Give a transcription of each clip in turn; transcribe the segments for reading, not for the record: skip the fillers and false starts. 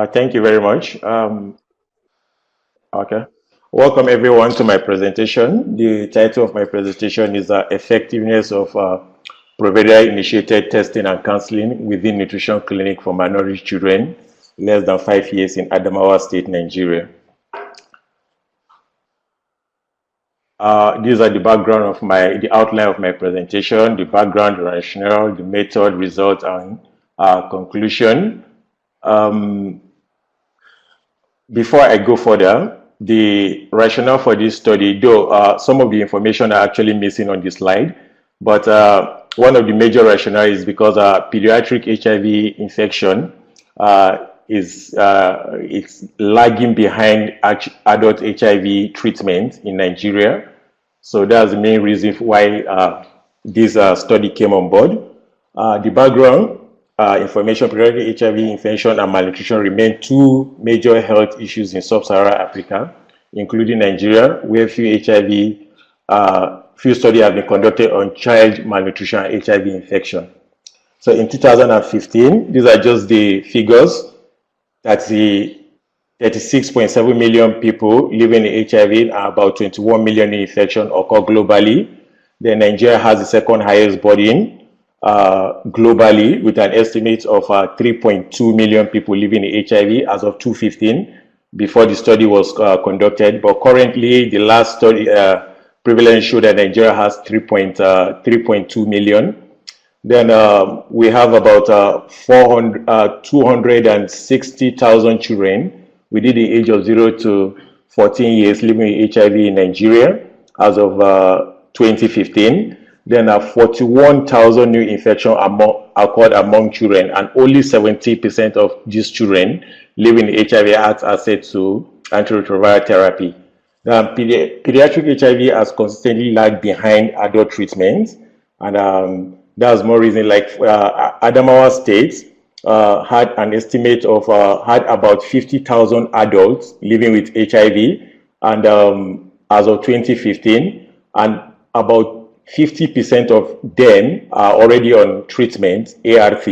Thank you very much. Okay. Welcome everyone to my presentation. The title of my presentation is Effectiveness of Provider-Initiated Testing and Counseling within Nutrition Clinic for Malnourished Children less than 5 years in Adamawa State, Nigeria. These are the background of the outline of my presentation, the background, the rationale, the method, result, and conclusion. Before I go further, the rationale for this study, though some of the information are actually missing on this slide, but one of the major rationale is because pediatric HIV infection it's lagging behind adult HIV treatment in Nigeria. So that's the main reason why this study came on board. The background information: pediatric HIV infection and malnutrition remain two major health issues in sub-Saharan Africa, including Nigeria, where few studies have been conducted on child malnutrition and HIV infection. So in 2015, these are just the figures. That's the 36.7 million people living in HIV and about 21 million in infection occur globally. Then Nigeria has the second highest burden globally, with an estimate of 3.2 million people living in HIV as of 2015, before the study was conducted. But currently, the last study prevalence showed that Nigeria has 3.2 million. Then we have about 260,000 children within the age of 0 to 14 years living with HIV in Nigeria as of 2015. Then 41,000 new infections occurred among children, and only 70% of these children living with HIV had access to antiretroviral therapy. Pediatric HIV has consistently lagged behind adult treatment, and that's more reason. Like Adamawa State had an estimate of had about 50,000 adults living with HIV, and as of 2015, and about 50% of them are already on treatment, ART.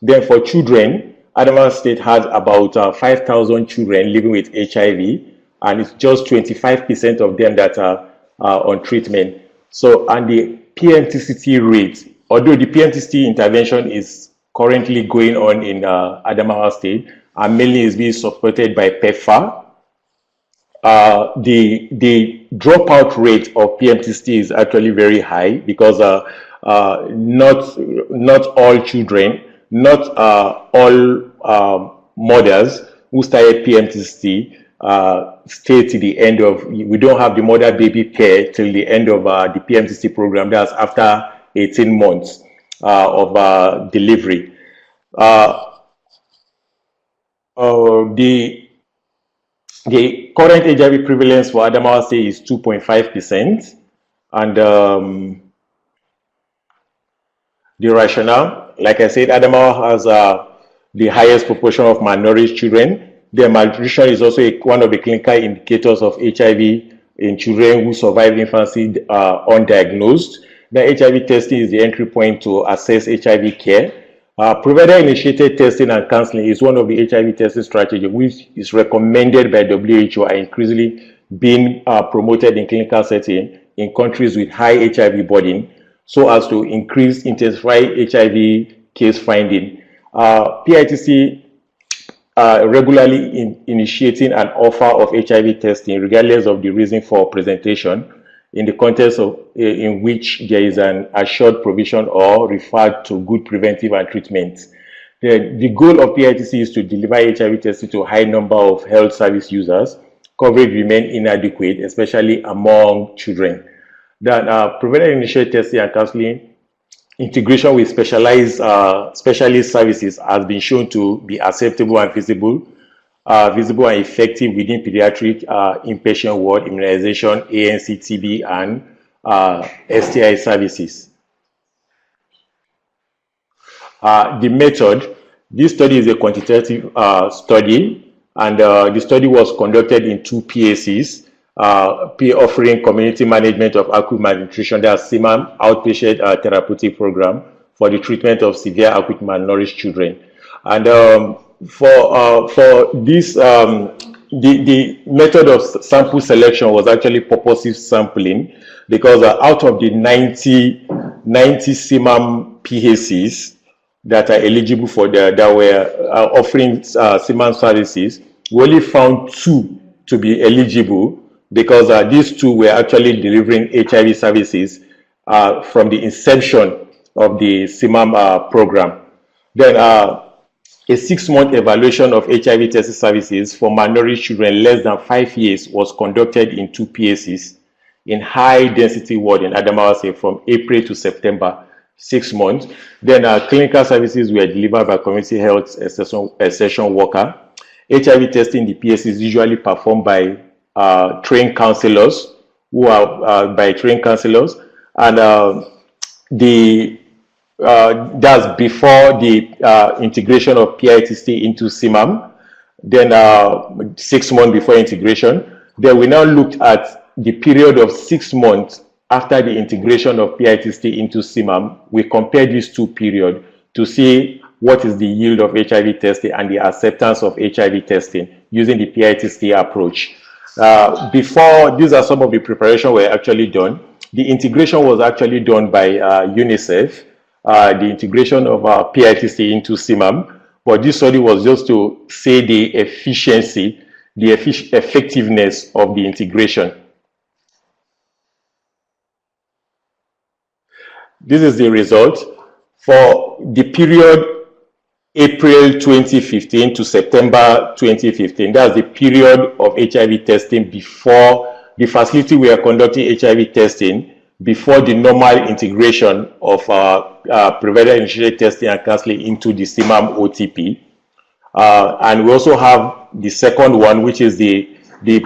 Then for children, Adamawa State has about 5,000 children living with HIV, and it's just 25% of them that are on treatment. So, and the PMTCT rate, although the PMTCT intervention is currently going on in Adamawa State and mainly is being supported by PEPFAR, the dropout rate of PMTCT is actually very high, because not all children, not all mothers who started PMTCT stay to the end of. We don't have the mother-baby care till the end of the PMTCT program. That's after 18 months of delivery. The current HIV prevalence for Adamawa State is 2.5%, and the rationale, like I said, Adamawa has the highest proportion of malnourished children. Their malnutrition is also one of the clinical indicators of HIV in children who survive infancy undiagnosed. The HIV testing is the entry point to assess HIV care. Provider-initiated testing and counseling is one of the HIV testing strategies which is recommended by WHO and increasingly being promoted in clinical setting in countries with high HIV burden, so as to intensify HIV case finding. PITC regularly initiating an offer of HIV testing, regardless of the reason for presentation, in the context of in which there is an assured provision or referred to good preventive and treatment. The goal of PITC is to deliver HIV testing to a high number of health service users. Coverage remains inadequate, especially among children. Then provider-initiated testing and counseling integration with specialized specialist services has been shown to be acceptable and visible and effective within pediatric inpatient ward immunization, ANC, TB, and STI services. The method: this study is a quantitative study, and the study was conducted in 2 PACs, offering community management of acute malnutrition, that's CMAM, outpatient therapeutic program for the treatment of severe acute malnourished children. And for this, the method of sample selection was actually purposive sampling, because out of the 90 CMAM PHCs that are eligible for that were offering CMAM services, we only found 2 to be eligible, because these 2 were actually delivering HIV services from the inception of the CMAM program. Then a 6-month evaluation of HIV testing services for malnourished children less than 5 years was conducted in 2 PSCs in high density ward in Adamawa State from April to September, 6 months. Then clinical services were delivered by community health extension worker. HIV testing in the PSC is usually performed by trained counselors, and that's before the integration of PITST into CMAM. Then 6 months before integration. Then we now looked at the period of 6 months after the integration of PITST into CMAM. We compared these 2 periods to see what is the yield of HIV testing and the acceptance of HIV testing using the PITST approach. Before, these are some of the preparation were actually done. The integration was actually done by UNICEF, the integration of PITST into CMAM. But this study was just to say the efficiency, the effectiveness of the integration. This is the result for the period April 2015 to September 2015. That's the period of HIV testing before the facility we are conducting HIV testing, before the normal integration of provider-initiated testing and counseling into the CMAM OTP. And we also have the second one, which is the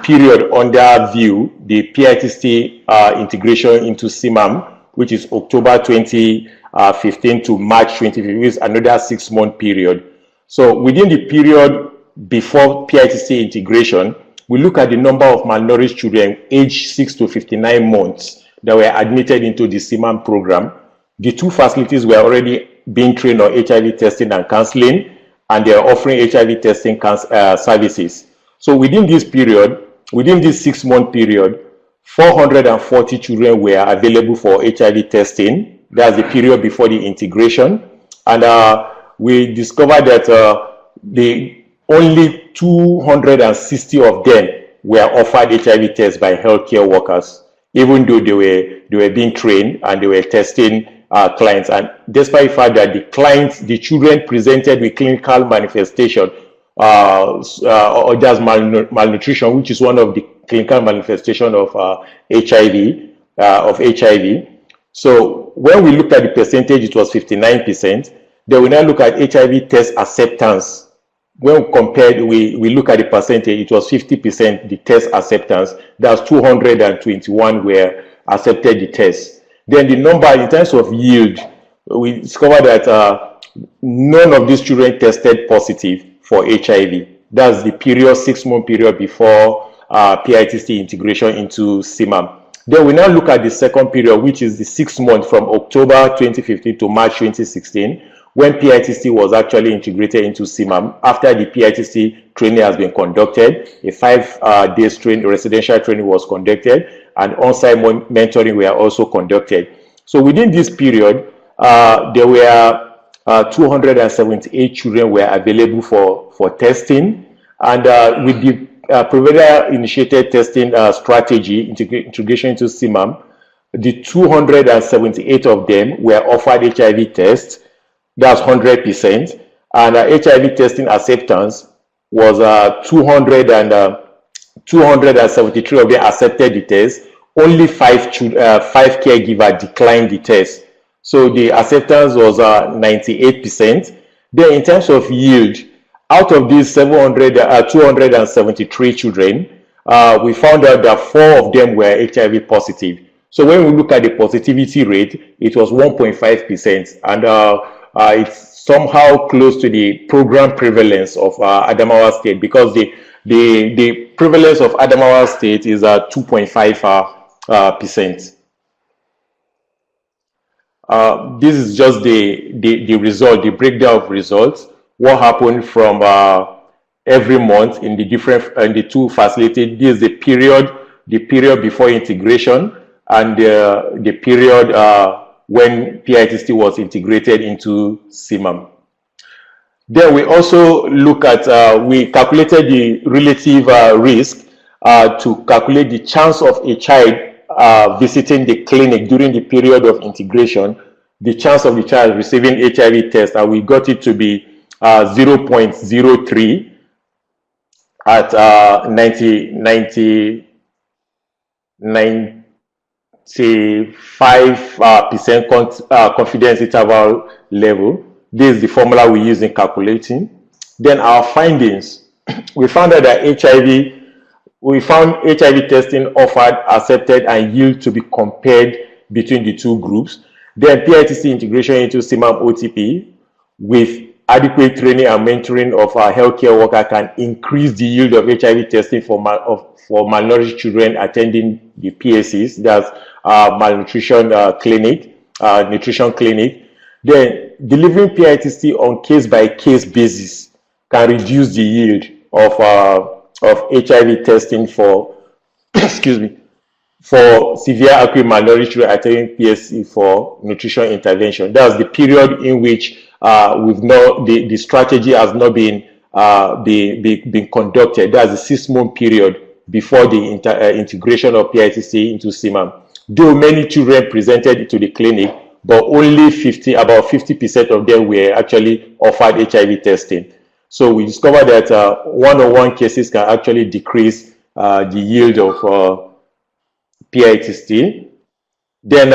period under view, the PITST integration into CMAM, which is October 2015 to March 2015, which is another 6-month period. So within the period before PITST integration, we look at the number of malnourished children aged 6 to 59 months that were admitted into the CMAM program. The 2 facilities were already being trained on HIV testing and counseling, and they are offering HIV testing services. So within this period, within this 6-month period, 440 children were available for HIV testing. That's the period before the integration. And we discovered that the only 260 of them were offered HIV tests by healthcare workers, even though they were being trained and they were testing clients. And despite the fact that the clients, the children presented with clinical manifestation, or just malnutrition, which is one of the clinical manifestation of HIV. So when we looked at the percentage, it was 59%. Then we now look at HIV test acceptance. When compared, we look at the percentage, it was 50%, the test acceptance. That's 221 were accepted the test. Then the number in terms of yield, we discovered that none of these children tested positive for HIV. That's the period, 6-month period before PITST integration into CMAM. Then we now look at the second period, which is the 6 months from October 2015 to March 2016, when PITST was actually integrated into CMAM. After the PITST training has been conducted, a 5 days training, residential training was conducted, and on-site mentoring were also conducted. So within this period, there were 278 children were available for testing, and with the provider-initiated testing strategy, integration into CMAM, the 278 of them were offered HIV tests. That's 100%, and HIV testing acceptance was 273 of them accepted the test. Only 5 caregivers declined the test. So the acceptance was 98%. Then in terms of yield, out of these 273 children, we found out that 4 of them were HIV positive. So when we look at the positivity rate, it was 1.5%, and it's somehow close to the program prevalence of Adamawa State, because the prevalence of Adamawa State is 2.5%. This is just the result, the breakdown of results. what happened from every month in the two facilities. This is the period before integration, and the period when PITST was integrated into CMAM. Then we also look at, we calculated the relative risk to calculate the chance of a child visiting the clinic during the period of integration, the chance of the child receiving HIV test, and we got it to be 0.03 at 95% confidence interval level. This is the formula we use in calculating. Then our findings, we found out that we found HIV testing offered, accepted, and yield to be compared between the two groups. Then PITST integration into CMAM OTP with adequate training and mentoring of our healthcare worker can increase the yield of HIV testing for malnourished children attending the PSCs, that's malnutrition clinic, nutrition clinic. Then delivering PITST on case-by-case basis can reduce the yield of HIV testing for excuse me, for severe acute malnourished children attending PSC for nutrition intervention. That's the period in which the strategy has not been conducted. That's the 6-month period before the integration of PITST into CMAM. Though many children presented to the clinic, but only about 50% of them were actually offered HIV testing. So we discovered that one-on-one cases can actually decrease the yield of PITST. Then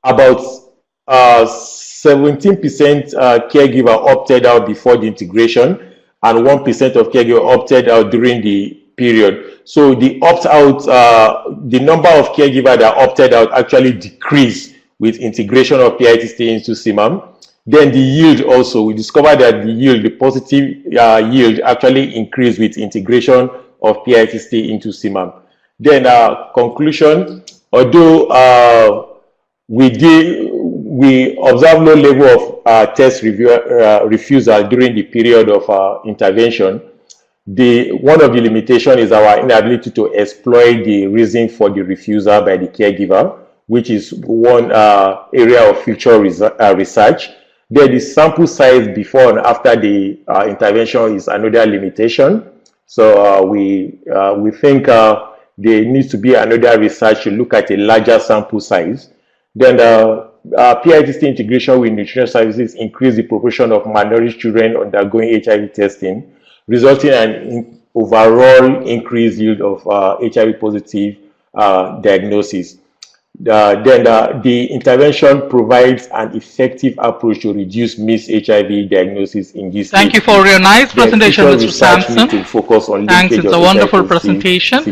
about 17% caregiver opted out before the integration, and 1% of caregiver opted out during the period. So the opt-out, the number of caregivers that opted out actually decreased with integration of PITST into CMAM. Then the yield also, we discovered that the positive yield actually increased with integration of PITST into CMAM. Then conclusion, although we observed low level of test refusal during the period of intervention, one of the limitations is our inability to exploit the reason for the refusal by the caregiver, which is one area of future research. Then the sample size before and after the intervention is another limitation. So we think there needs to be another research to look at a larger sample size. Then PITST integration with nutrition services increase the proportion of malnourished children undergoing HIV testing, resulting in an overall increased yield of HIV positive diagnosis. Then the intervention provides an effective approach to reduce missed HIV diagnosis in this. Thank you for your nice presentation, Mr. Samson. Thanks, it's a wonderful presentation.